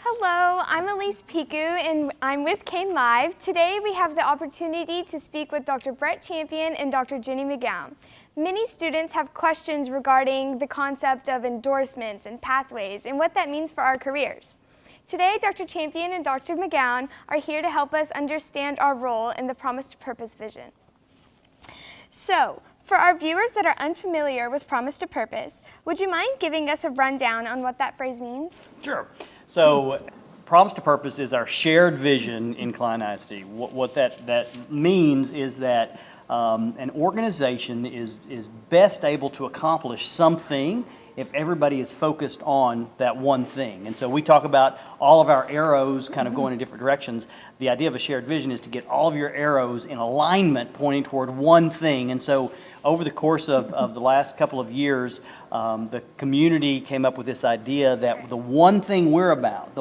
Hello, I'm Elise Piku and I'm with Cain Live. Today we have the opportunity to speak with Dr. Bret Champion and Dr. Jenny McGown. Many students have questions regarding the concept of endorsements and pathways and what that means for our careers. Today, Dr. Champion and Dr. McGown are here to help us understand our role in the Promise to Purpose vision. So, for our viewers that are unfamiliar with Promise to Purpose, would you mind giving us a rundown on what that phrase means? Sure. So, Promise to Purpose is our shared vision in Klein ISD. What that means is that an organization is best able to accomplish something if everybody is focused on that one thing. And so we talk about all of our arrows kind of going in different directions. The idea of a shared vision is to get all of your arrows in alignment pointing toward one thing. And so over the course of the last couple of years, the community came up with this idea that the one thing we're about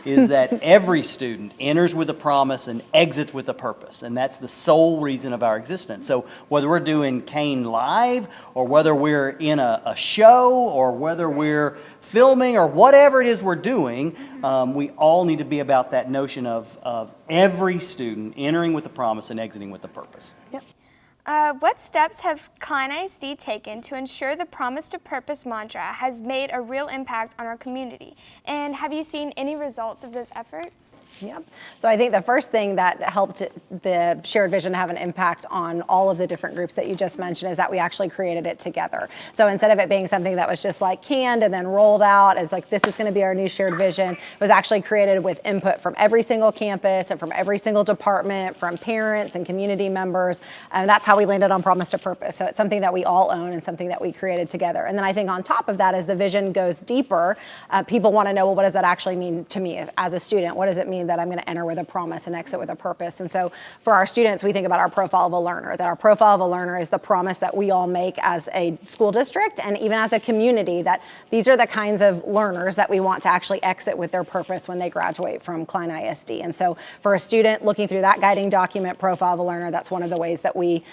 is that every student enters with a promise and exits with a purpose. And that's the sole reason of our existence. So whether we're doing Cain Live, or whether we're in a show, or whether we're filming, or whatever it is we're doing, we all need to be about that notion of every student entering with a promise and exiting with a purpose. Yep. What steps has Klein ISD taken to ensure the Promise to Purpose mantra has made a real impact on our community? And have you seen any results of those efforts? Yeah. So I think the first thing that helped the shared vision have an impact on all of the different groups that you just mentioned is that we actually created it together. So instead of it being something that was just like canned and then rolled out as like, this is going to be our new shared vision, it was actually created with input from every single campus and from every single department, from parents and community members. And that's how we landed on Promise to Purpose. So it's something that we all own and something that we created together. And then I think on top of that, as the vision goes deeper, people want to know, well, what does that actually mean to me as a student? What does it mean that I'm going to enter with a promise and exit with a purpose? And so for our students, we think about our profile of a learner, that our profile of a learner is the promise that we all make as a school district and even as a community, that these are the kinds of learners that we want to actually exit with their purpose when they graduate from Klein ISD. And so for a student looking through that guiding document, profile of a learner, that's one of the ways that we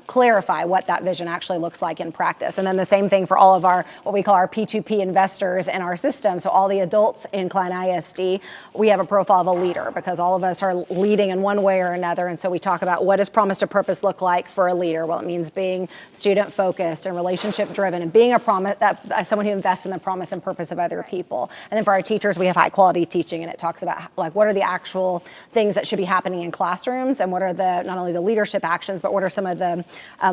clarify what that vision actually looks like in practice. And then the same thing for all of our, what we call our P2P investors in our system. So all the adults in Klein ISD, we have a profile of a leader because all of us are leading in one way or another. And so we talk about what does Promise to Purpose look like for a leader? Well, it means being student focused and relationship driven and being a promise, someone who invests in the promise and purpose of other people. And then for our teachers, we have high quality teaching, and it talks about like what are the actual things that should be happening in classrooms, and what are the not only the leadership actions, but what are some of the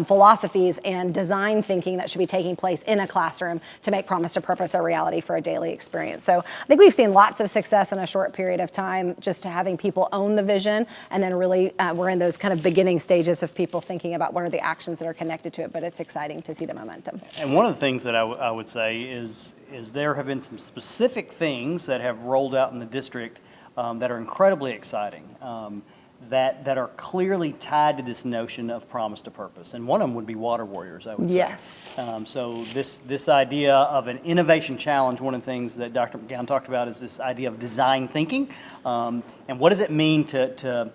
philosophies and design thinking that should be taking place in a classroom to make Promise to Purpose a reality for a daily experience. So I think we've seen lots of success in a short period of time, just to having people own the vision, and then really we're in those kind of beginning stages of people thinking about what are the actions that are connected to it, but it's exciting to see the momentum. And one of the things that I would say is there have been some specific things that have rolled out in the district that are incredibly exciting. That are clearly tied to this notion of Promise to Purpose. And one of them would be Water Warriors, I would say. Yes. So this idea of an innovation challenge, one of the things that Dr. McGown talked about is this idea of design thinking. And what does it mean to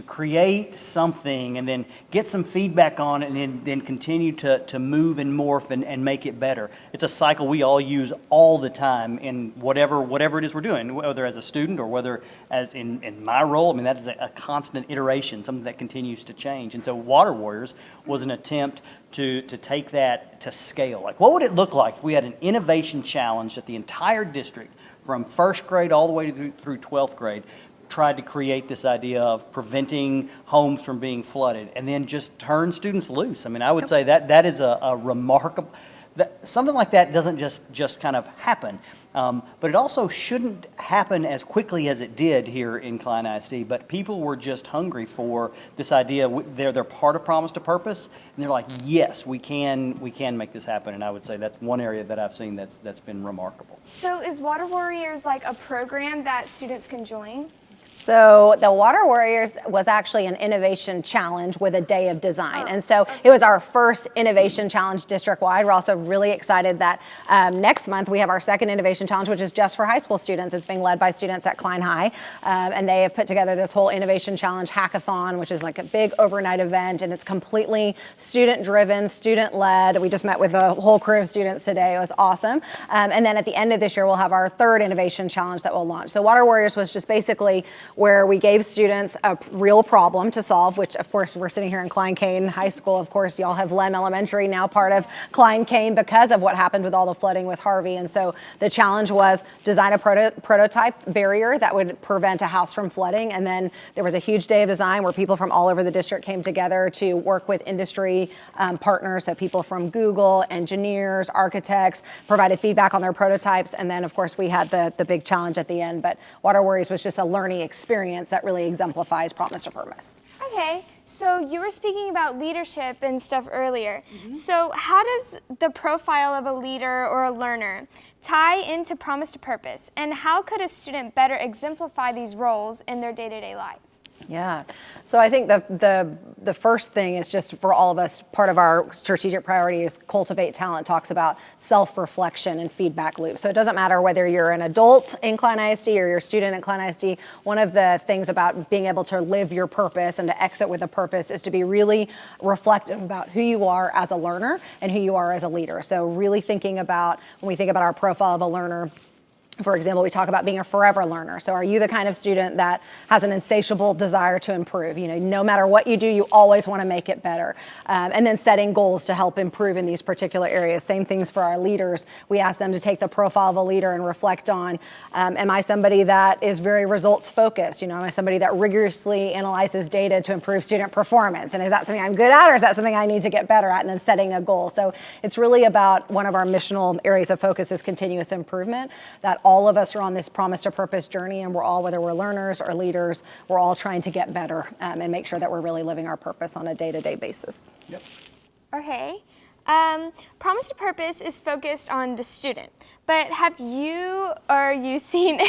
create something and then get some feedback on it and then continue to move and morph and make it better. It's a cycle we all use all the time in whatever it is we're doing, whether as a student or whether as in my role. I mean, that is a constant iteration, something that continues to change. And so Water Warriors was an attempt to take that to scale. Like, what would it look like if we had an innovation challenge that the entire district from first grade all the way through 12th grade tried to create this idea of preventing homes from being flooded and then just turn students loose. I mean, I would say that is a remarkable, something like that doesn't just kind of happen. But it also shouldn't happen as quickly as it did here in Klein ISD. But people were just hungry for this idea. They're part of Promise to Purpose, and they're like, yes, we can make this happen. And I would say that's one area that I've seen that's been remarkable. So is Water Warriors like a program that students can join? So the Water Warriors was actually an innovation challenge with a day of design. And so it was our first innovation challenge district-wide. We're also really excited that next month we have our second innovation challenge, which is just for high school students. It's being led by students at Klein High. And they have put together this whole innovation challenge hackathon, which is like a big overnight event. And it's completely student-driven, student-led. We just met with a whole crew of students today. It was awesome. And then at the end of this year, we'll have our third innovation challenge that we'll launch. So Water Warriors was just basically where we gave students a real problem to solve, which of course we're sitting here in Klein Cain High School. Of course, y'all have Lem Elementary, now part of Klein Cain because of what happened with all the flooding with Harvey. And so the challenge was design a prototype barrier that would prevent a house from flooding. And then there was a huge day of design where people from all over the district came together to work with industry partners. So people from Google, engineers, architects, provided feedback on their prototypes. And then of course we had the big challenge at the end. But Water Warriors was just a learning experience that really exemplifies Promise to Purpose. Okay, so you were speaking about leadership and stuff earlier. So how does the profile of a leader or a learner tie into Promise to Purpose? And how could a student better exemplify these roles in their day-to-day life? Yeah, so I think the first thing is just for all of us, part of our strategic priority is cultivate talent, talks about self-reflection and feedback loop. So it doesn't matter whether you're an adult in Klein ISD or you're a student at Klein ISD, one of the things about being able to live your purpose and to exit with a purpose is to be really reflective about who you are as a learner and who you are as a leader. So really thinking about, when we think about our profile of a learner, for example, we talk about being a forever learner. So are you the kind of student that has an insatiable desire to improve? You know, no matter what you do, you always want to make it better. And then setting goals to help improve in these particular areas. Same things for our leaders. We ask them to take the profile of a leader and reflect on, am I somebody that is very results focused? You know, am I somebody that rigorously analyzes data to improve student performance? And is that something I'm good at, or is that something I need to get better at? And then setting a goal. So it's really about, one of our missional areas of focus is continuous improvement, that all of us are on this Promise to Purpose journey, and we're all, whether we're learners or leaders, we're all trying to get better and make sure that we're really living our purpose on a day-to-day basis. Yep. Okay. Promise to Purpose is focused on the student, but have you seen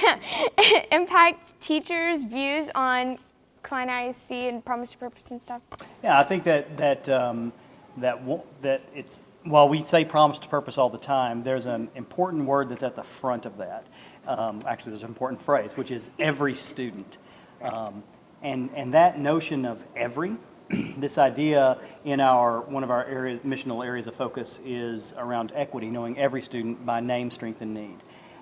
impact teachers' views on Klein ISD and Promise to Purpose and stuff? Yeah, I think that it's, while we say Promise to Purpose all the time, there's an important word that's at the front of that. Actually, there's an important phrase, which is every student. And that notion of every, this idea in one of our areas, missional areas of focus is around equity, knowing every student by name, strength, and need.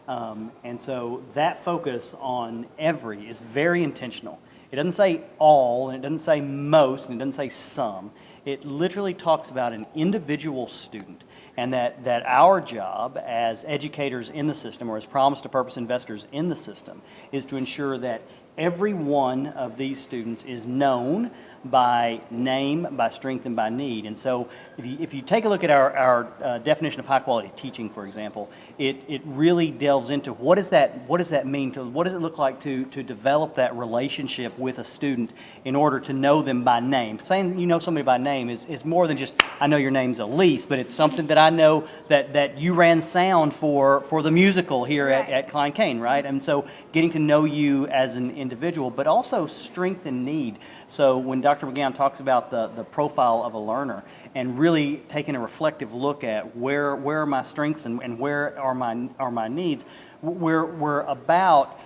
And so that focus on every is very intentional. It doesn't say all, and it doesn't say most, and it doesn't say some. It literally talks about an individual student, and that our job as educators in the system, or as Promise to Purpose investors in the system, is to ensure that every one of these students is known by name, by strength, and by need. And so if you take a look at our definition of high quality teaching, for example, it really delves into what does that mean, what does it look like to develop that relationship with a student in order to know them by name. Saying you know somebody by name is more than just, I know your name's Elise, but it's something that I know that you ran sound for the musical here at Klein Cain, right? And so getting to know you as an individual, but also strength and need. So when Dr. McGown talks about the profile of a learner and really taking a reflective look at where are my strengths and where are my needs, we're about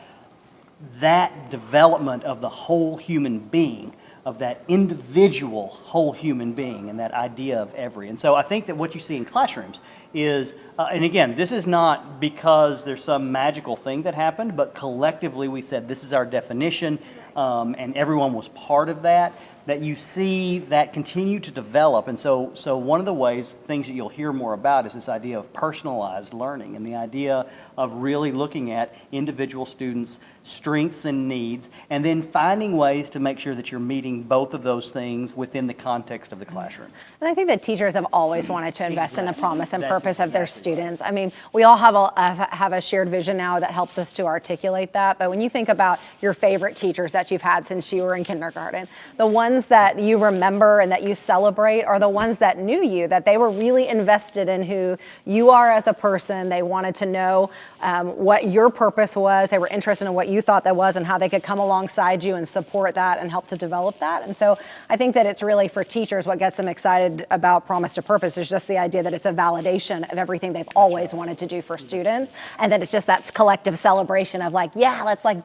that development of the whole human being, of that individual whole human being, and that idea of every. And so I think that what you see in classrooms is, and again, this is not because there's some magical thing that happened, but collectively we said this is our definition, and everyone was part of that you see that continue to develop. And so one of the things that you'll hear more about is this idea of personalized learning, and the idea of really looking at individual students' strengths and needs, and then finding ways to make sure that you're meeting both of those things within the context of the classroom. And I think that teachers have always wanted to invest in the promise and purpose of their students. I mean, we all have a shared vision now that helps us to articulate that. But when you think about your favorite teachers that you've had since you were in kindergarten, the ones ones that you remember and that you celebrate are the ones that knew you, that they were really invested in who you are as a person. They wanted to know what your purpose was. They were interested in what you thought that was and how they could come alongside you and support that and help to develop that. And so I think that it's really for teachers what gets them excited about Promise to Purpose is just the idea that it's a validation of everything they've always wanted to do for students, and that it's just that collective celebration of like, yeah,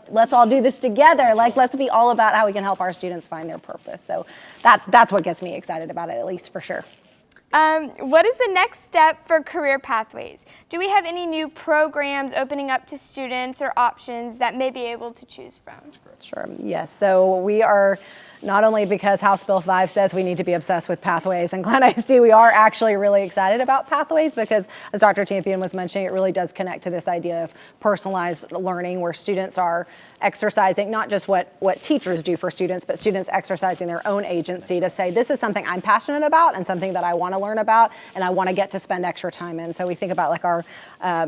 let's all do this together. Like, let's be all about how we can help our students find their purpose. So that's what gets me excited about it, at least for sure. What is the next step for career pathways? Do we have any new programs opening up to students or options that may be able to choose from? Sure, yes. So we are, not only because House Bill 5 says we need to be obsessed with pathways and Klein ISD, we are actually really excited about pathways because, as Dr. Champion was mentioning, it really does connect to this idea of personalized learning where students are exercising not just what teachers do for students, but students exercising their own agency to say, this is something I'm passionate about and something that I want to learn about and I want to get to spend extra time in. So we think about like our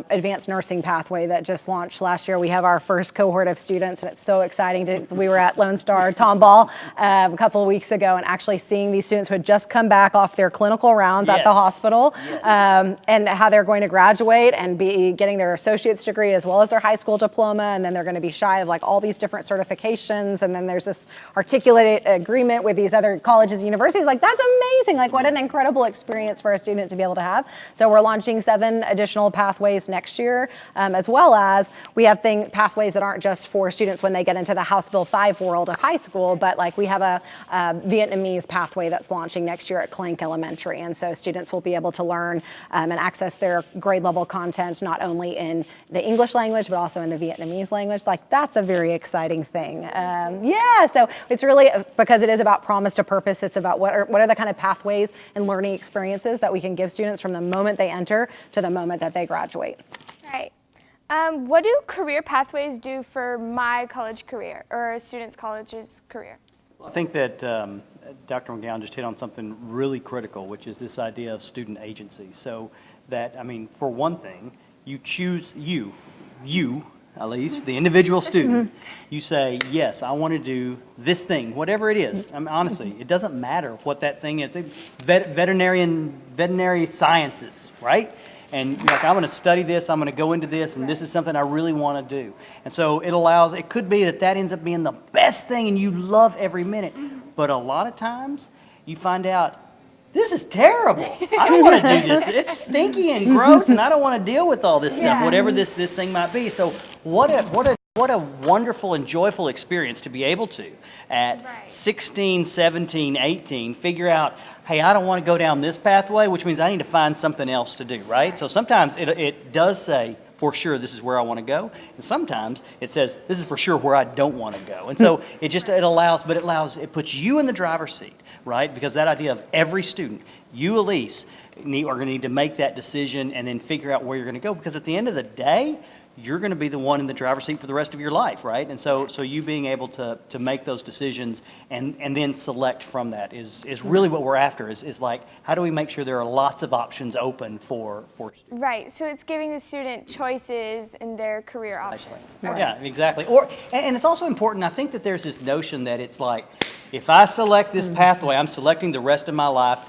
advanced nursing pathway that just launched last year. We have our first cohort of students and it's so exciting. We were at Lone Star Tomball a couple of weeks ago and actually seeing these students who had just come back off their clinical rounds at the hospital and how they're going to graduate and be getting their associate's degree as well as their high school diploma, and then they're going to be shy of like all these different certifications, and then there's this articulated agreement with these other colleges and universities. Like, that's amazing. Like, what an incredible experience for a student to be able to have. So we're launching 7 additional pathways next year, as well as we have pathways that aren't just for students when they get into the House Bill 5 world of high school, but like we have a Vietnamese pathway that's launching next year at Klein Elementary. And so students will be able to learn and access their grade level content, not only in the English language, but also in the Vietnamese language. Like, that's a very exciting thing. So it's really, because it is about Promise to Purpose, it's about what are the kind of pathways and learning experiences that we can give students from the moment they enter to the moment that they graduate. Right. What do career pathways do for my college career or a student's college's career? I think that Dr. McGown just hit on something really critical, which is this idea of student agency. So that, I mean, for one thing, you choose you, at least, the individual student, you say, yes, I want to do this thing, whatever it is. I mean, honestly, it doesn't matter what that thing is. Veterinary sciences, right? And you're like, I'm going to study this, I'm going to go into this, and this is something I really want to do. And so it could be that ends up being the best thing and you love every minute. But a lot of times you find out, this is terrible. I don't want to do this. It's stinky and gross, and I don't want to deal with all this stuff, whatever this thing might be. So what a wonderful and joyful experience to be able to, at 16, 17, 18, figure out, hey, I don't want to go down this pathway, which means I need to find something else to do, right? So sometimes it does say, for sure, this is where I want to go. And sometimes it says, this is for sure where I don't want to go. And so it puts you in the driver's seat, right? Because that idea of every student, you, Elise, are going to need to make that decision and then figure out where you're going to go. Because at the end of the day, you're going to be the one in the driver's seat for the rest of your life, right? And so you being able to make those decisions and then select from that is really what we're after, is like, how do we make sure there are lots of options open for students? Right, so it's giving the student choices in their career options. Right. Yeah, exactly. And it's also important, I think that there's this notion that it's like, if I select this pathway, I'm selecting the rest of my life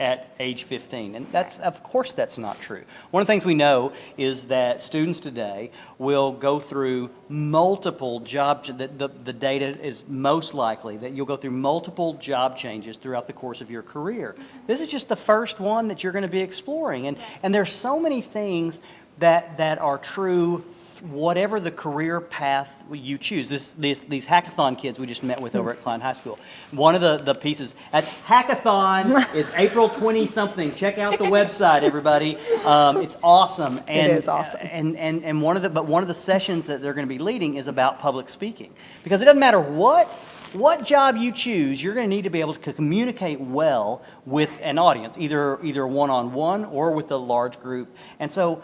at age 15. And of course that's not true. One of the things we know is that students today will go through multiple jobs. The data is most likely that you'll go through multiple job changes throughout the course of your career. This is just the first one that you're going to be exploring. And there's so many things that are true whatever the career path you choose. These hackathon kids we just met with over at Klein High School. One of the pieces, that's hackathon. It's April 20-something. Check out the website, everybody. It's awesome. And, it is awesome. And one of the sessions that they're going to be leading is about public speaking. Because it doesn't matter what job you choose, you're going to need to be able to communicate well with an audience, either one-on-one or with a large group. And so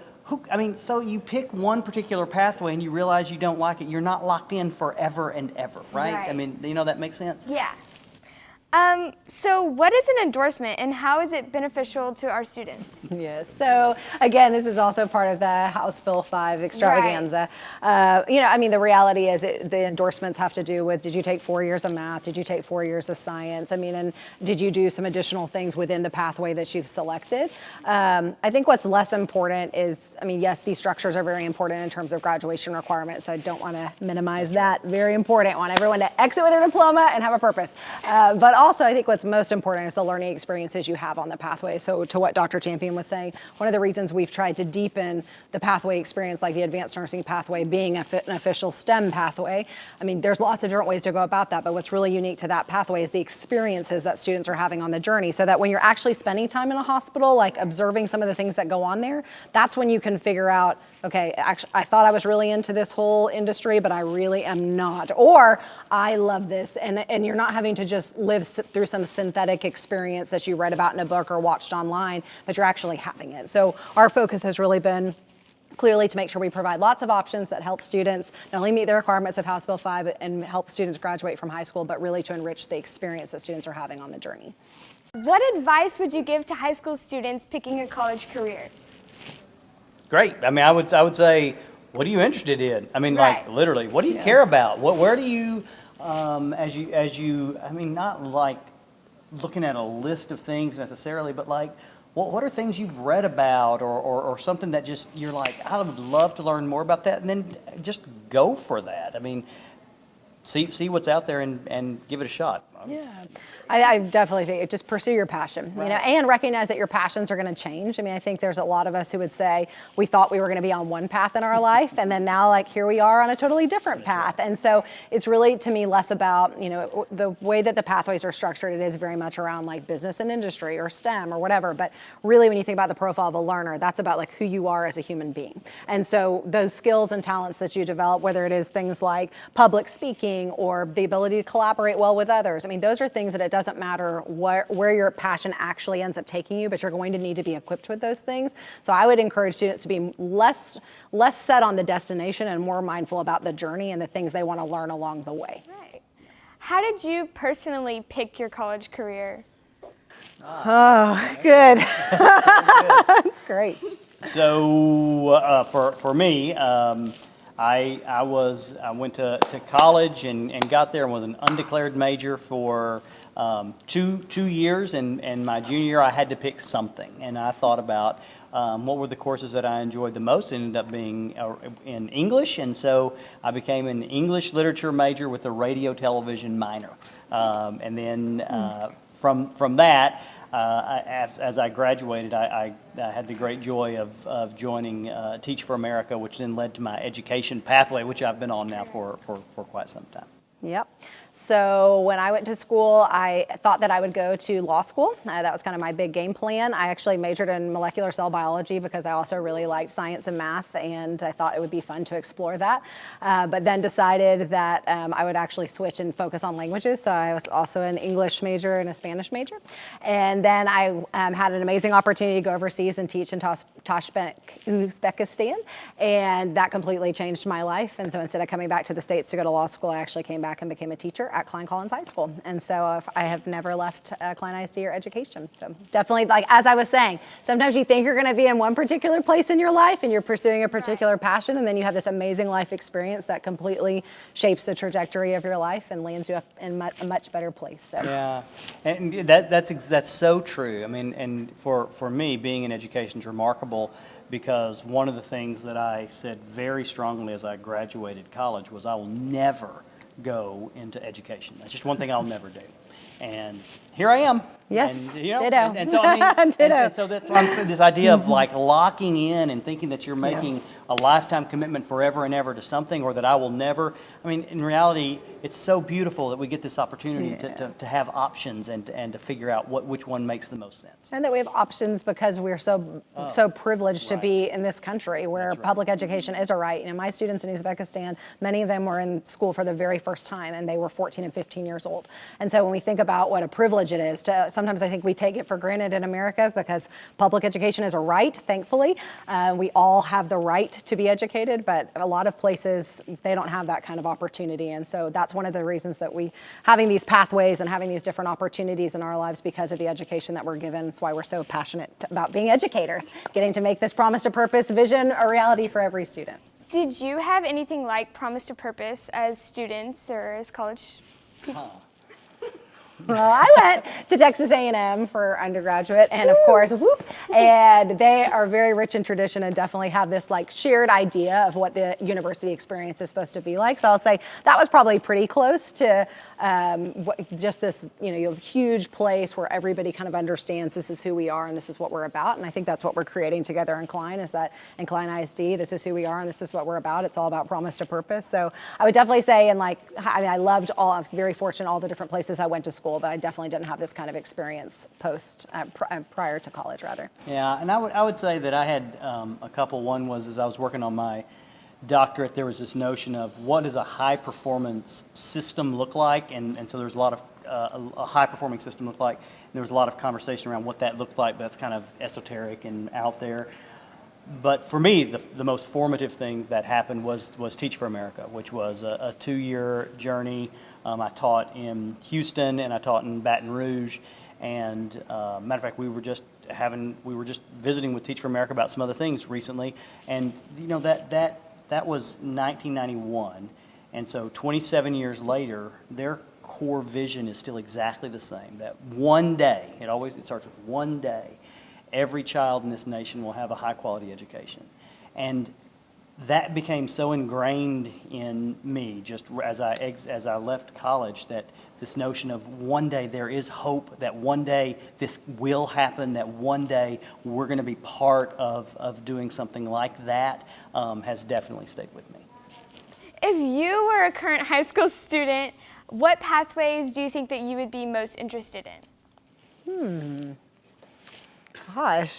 you pick one particular pathway and you realize you don't like it, you're not locked in forever and ever, right? I mean, that makes sense? Yeah. So what is an endorsement and how is it beneficial to our students? Yes. So again, this is also part of the House Bill 5 extravaganza. I mean, the reality is the endorsements have to do with, did you take 4 years of math? Did you take 4 years of science? I mean, and did you do some additional things within the pathway that you've selected? I think what's less important is, I mean, yes, these structures are very important in terms of graduation requirements, so I don't want to minimize that. Very important. I want everyone to exit with a diploma and have a purpose. But also, I think what's most important is the learning experiences you have on the pathway. So to what Dr. Champion was saying, one of the reasons we've tried to deepen the pathway experience, like the advanced nursing pathway being an official STEM pathway, I mean, there's lots of different ways to go about that, but what's really unique to that pathway is the experiences that students are having on the journey, so that when you're actually spending time in a hospital, like observing some of the things that go on there, that's when you can figure out, okay, actually, I thought I was really into this whole industry, but I really am not. Or I love this, and you're not having to just live through some synthetic experience that you read about in a book or watched online, but you're actually having it. So our focus has really been clearly to make sure we provide lots of options that help students not only meet the requirements of House Bill 5 and help students graduate from high school, but really to enrich the experience that students are having on the journey. What advice would you give to high school students picking a college career? Great. I mean, I would say, what are you interested in? I mean, like Right. literally, what do you care about? Where do you, I mean, not like looking at a list of things necessarily, but like, what are things you've read about or something that just, you're like, I would love to learn more about that, and then just go for that. I mean, see what's out there and give it a shot. Yeah, I definitely think just pursue your passion, Right. and recognize that your passions are going to change. I mean, I think there's a lot of us who would say we thought we were going to be on one path in our life, and then now, like, here we are on a totally different path. Right. And so it's really, to me, less about, the way that the pathways are structured. It is very much around like business and industry or STEM or whatever. But really, when you think about the profile of a learner, that's about like who you are as a human being. And so those skills and talents that you develop, whether it is things like public speaking or the ability to collaborate well with others, I mean, those are things that it doesn't matter where your passion actually ends up taking you, but you're going to need to be equipped with those things. So I would encourage students to be less set on the destination and more mindful about the journey and the things they want to learn along the way. Right. How did you personally pick your college career? Oh, good. That's great. So for me, I went to college and got there and was an undeclared major for 2 years, and my junior year I had to pick something, and I thought about what were the courses that I enjoyed the most. It ended up being in English, and so I became an English literature major with a radio television minor, and then from that. As I graduated, I had the great joy of joining Teach for America, which then led to my education pathway, which I've been on now for quite some time. Yep. So when I went to school, I thought that I would go to law school. That was kind of my big game plan. I actually majored in molecular cell biology because I also really liked science and math, and I thought it would be fun to explore that. But then decided that I would actually switch and focus on languages. So I was also an English major and a Spanish major. And then I had an amazing opportunity to go overseas and teach in Tashkent, Uzbekistan. And that completely changed my life. And so instead of coming back to the States to go to law school, I actually came back and became a teacher at Klein High School. And so I have never left Klein ISD or education. So definitely, like as I was saying, sometimes you think you're going to be in one particular place in your life and you're pursuing a particular passion, and then you have this amazing life experience that completely shapes the trajectory of your life and lands you up in a much better place. So. Yeah, and that's so true. I mean, and for me, being in education is remarkable, because one of the things that I said very strongly as I graduated college was I will never go into education. That's just one thing I'll never do. And here I am. Yes, and, ditto. And so I mean, Ditto. and so that's why I'm saying this idea of like locking in and thinking that you're making a lifetime commitment forever and ever to something, or that I will never. I mean, in reality, it's so beautiful that we get this opportunity to have options and to figure out which one makes the most sense. And that we have options because we're so privileged to be in this country where public education is a right. And my students in Uzbekistan, many of them were in school for the very first time, and they were 14 and 15 years old. And so when we think about what a privilege it is to sometimes I think we take it for granted in America because public education is a right, thankfully. We all have the right to be educated, but a lot of places, they don't have that kind of opportunity. And so that's one of the reasons that having these pathways and having these different opportunities in our lives because of the education that we're given. That's why we're so passionate about being educators, getting to make this Promise to Purpose vision a reality for every student. Did you have anything like Promise to Purpose as students or as college people? Well, I went to Texas A&M for undergraduate, and of course, and they are very rich in tradition and definitely have this like shared idea of what the university experience is supposed to be like. So I'll say that was probably pretty close to just this, huge place where everybody kind of understands this is who we are and this is what we're about. And I think that's what we're creating together in Klein, is that in Klein ISD, this is who we are and this is what we're about. It's all about Promise to Purpose. So I would definitely say, I loved I'm very fortunate all the different places I went to school, but I definitely didn't have this kind of experience prior to college, rather. Yeah, and I would say that I had a couple. One was as I was working on my doctorate, there was this notion of what does a high-performance system look like, and so there's a lot of a high-performing system look like. And there was a lot of conversation around what that looked like, but that's kind of esoteric and out there. But for me, the most formative thing that happened was Teach for America, which was a 2-year journey. I taught in Houston and I taught in Baton Rouge, and matter of fact, we were just visiting with Teach for America about some other things recently, and that was 1991, and so 27 years later, their core vision is still exactly the same. That one day, it starts with one day, every child in this nation will have a high quality education, and that became so ingrained in me just as I left college, that this notion of one day there is hope, that one day this will happen, that one day we're going to be part of doing something like that has definitely stayed with me. If you were a current high school student, what pathways do you think that you would be most interested in? Gosh.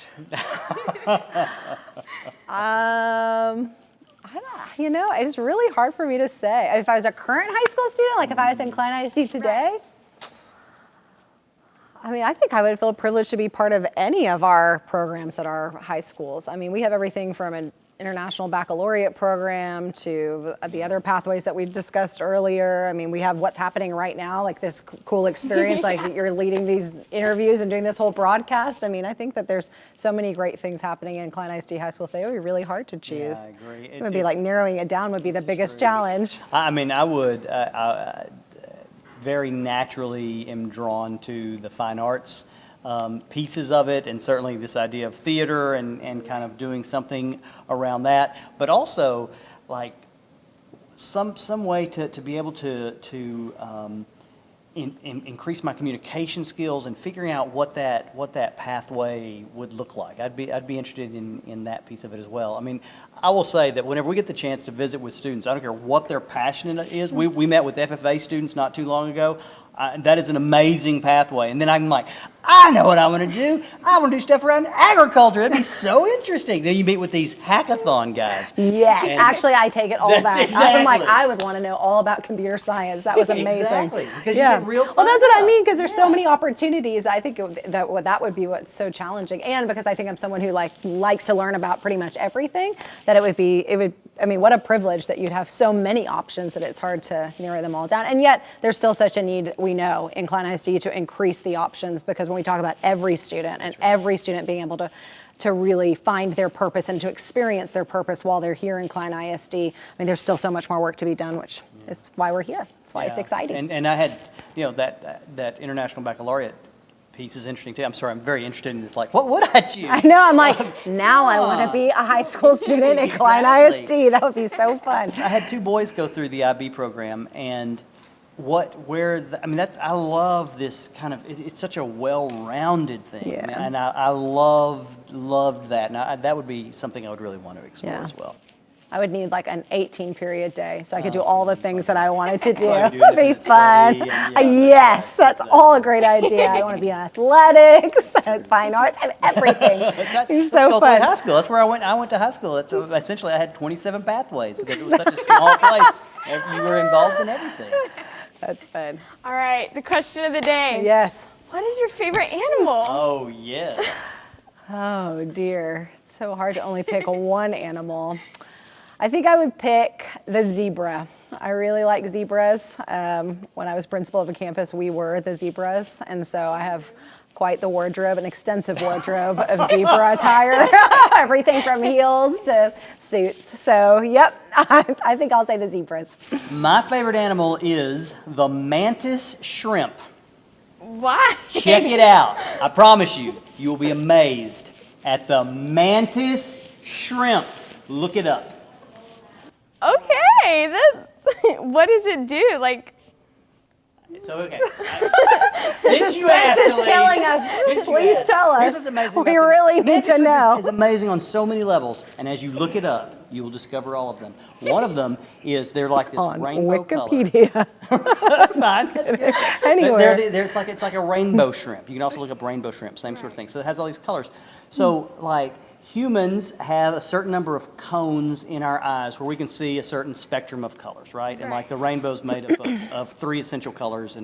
It's really hard for me to say. If I was a current high school student, like if I was in Klein ISD today, I think I would feel privileged to be part of any of our programs at our high schools. We have everything from an international baccalaureate program to the other pathways that we discussed earlier. We have what's happening right now, like this cool experience, like you're leading these interviews and doing this whole broadcast. I think that there's so many great things happening in Klein ISD High School today. It would be really hard to choose. Yeah, I agree. It would be like narrowing it down would be the biggest challenge. I would very naturally am drawn to the fine arts pieces of it, and certainly this idea of theater and kind of doing something around that, but also like some way to be able to increase my communication skills and figuring out what that pathway would look like. I'd be interested in that piece of it as well. I will say that whenever we get the chance to visit with students, I don't care what their passion is. We met with FFA students not too long ago. That is an amazing pathway. And then I'm like, I know what I want to do. I want to do stuff around agriculture. That'd be so interesting. Then you meet with these hackathon guys. Yes, actually, I take it all back. Exactly. I'm like, I would want to know all about computer science. That was amazing. Exactly, because you get real fun. Well, that's what I mean, because there's so many opportunities. I think that would be what's so challenging. And because I think I'm someone who likes to learn about pretty much everything, that it would, what a privilege that you'd have so many options that it's hard to narrow them all down. And yet, there's still such a need, we know, in Klein ISD to increase the options, because when we talk about every student and every student being able to really find their purpose and to experience their purpose while they're here in Klein ISD, there's still so much more work to be done, which is why we're here. That's why it's exciting. And I had, that international baccalaureate piece is interesting too. I'm sorry, I'm very interested in this. Like, what would I choose? I know, I'm like, now I want to be a high school student at Klein ISD. That would be so fun. I had 2 boys go through the IB program, and I love this kind of, it's such a well-rounded thing. Yeah. And I loved that. And that would be something I would really want to explore as well. I would need like an 18-period day so I could do all the things that I wanted to do. Probably It would be fun. Yes, that's all a great idea. I want to be in athletics, fine arts, everything. It's so fun. High school. That's where I went. I went to high school. That's essentially I had 27 pathways because it was such a small place. You were involved in everything. That's fun. All right, the question of the day. Yes. What is your favorite animal? Oh, yes. Oh dear, it's so hard to only pick one animal. I think I would pick the zebra. I really like zebras. When I was principal of a campus, we were the zebras, and so I have quite the wardrobe, an extensive wardrobe of zebra attire, everything from heels to suits. So, yep, I think I'll say the zebras. My favorite animal is the mantis shrimp. Why? Check it out. I promise you, you'll be amazed at the mantis shrimp. Look it up. Okay, what does it do? Like, So, okay. Since you asked, Suspense is Elise, killing us. since you Please asked, tell here's us. what's amazing We about really this. need Mantis to shrimp know. is amazing on so many levels, and as you look it up, you will discover all of them. One of them is they're like this On rainbow color. Wikipedia. That's fine. That's good. Anyway. It's like a rainbow shrimp. You can also look up rainbow shrimp, same sort of thing. So it has all these colors. So like humans have a certain number of cones in our eyes where we can see a certain spectrum of colors, right? And like the rainbow's made up of 3 essential colors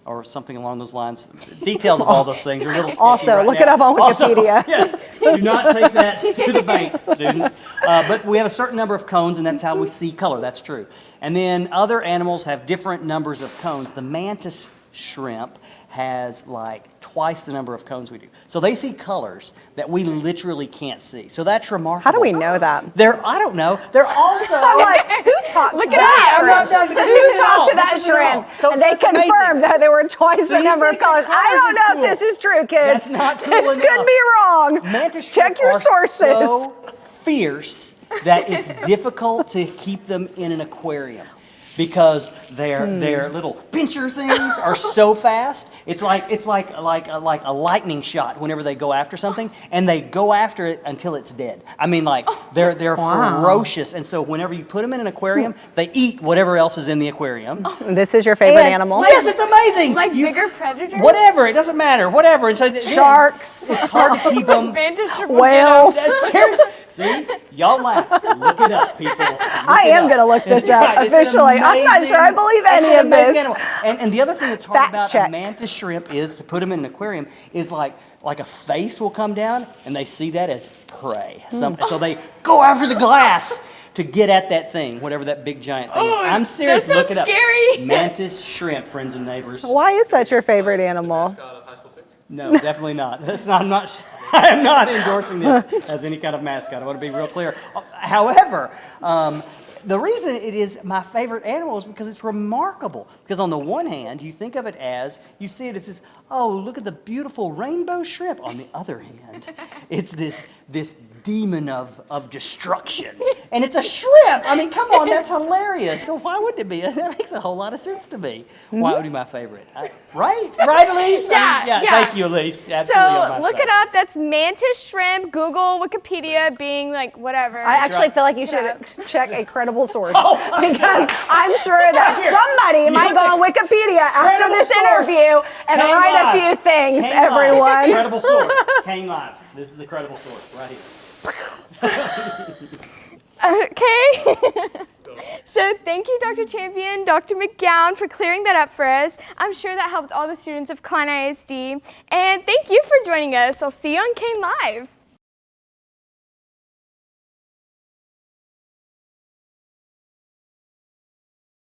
or something along those lines. Details of all those things are a little sketchy Also, right look now. it up on Wikipedia. Also, yes, do not take that to the bank, students. But we have a certain number of cones, and that's how we see color. That's true. And then other animals have different numbers of cones. The mantis shrimp has like twice the number of cones we do. So they see colors that we literally can't see. So that's remarkable. How do we know that? I don't know. They're also... I'm like, who talked to at that I'm not shrimp? done because Who this is talked to all. that This is all. shrimp? So And they it's amazing. confirmed that there were twice So the you number of think the colors. I colors don't is know cool. if this is true, kids. That's not cool This could enough. be wrong. Mantis Check shrimp your are sources. so fierce that it's difficult to keep them in an aquarium because their little pincher things are so fast. It's like a lightning shot whenever they go after something, and they go after it until it's dead. I mean, like they're Wow. ferocious, and so whenever you put them in an aquarium, they eat whatever else is in the aquarium. This is your favorite And- animal? Yes, it's amazing. like bigger predators? Whatever, it doesn't matter. Whatever. And so Sharks. It's hard to keep them. Mantis shrimp Whales. Seriously. See, y'all laugh. Look it up, people. I am going to look this up Right, it's an officially. I'm not sure I believe it's any an of amazing this. animal. And the other thing that's hard Fact about check. a mantis shrimp is to put them in an aquarium is like a face will come down and they see that as prey. So they go after the glass to get at that thing, whatever that big giant thing is. Oh, I'm serious. that Look it sounds up. scary. Mantis shrimp, friends and neighbors. Why is that your favorite animal? No, definitely not. I am not endorsing this as any kind of mascot. I want to be real clear. However, the reason it is my favorite animal is because it's remarkable. Because on the one hand, you think of it as, you see it as this, oh, look at the beautiful rainbow shrimp. On the other hand, it's this demon of destruction. And it's a shrimp. I mean, come on, that's hilarious. So why wouldn't it be? That makes a whole lot of sense to me. Why would it be my favorite? Right? Right, Elise? Yeah. Thank you, Elise. Absolutely on So my look side. it up. That's mantis shrimp. Google Wikipedia being like whatever. I actually right. feel like you should check a credible source Oh, because I'm sure that somebody might go on Wikipedia after Credible this source. interview and Cain write Live. a few things, Cain Live. everyone. Credible source. Cain Live. This is the credible source right here. Okay. So thank you, Dr. Champion, Dr. McGown, for clearing that up for us. I'm sure that helped all the students of Klein ISD. And thank you for joining us. I'll see you on Cain Live.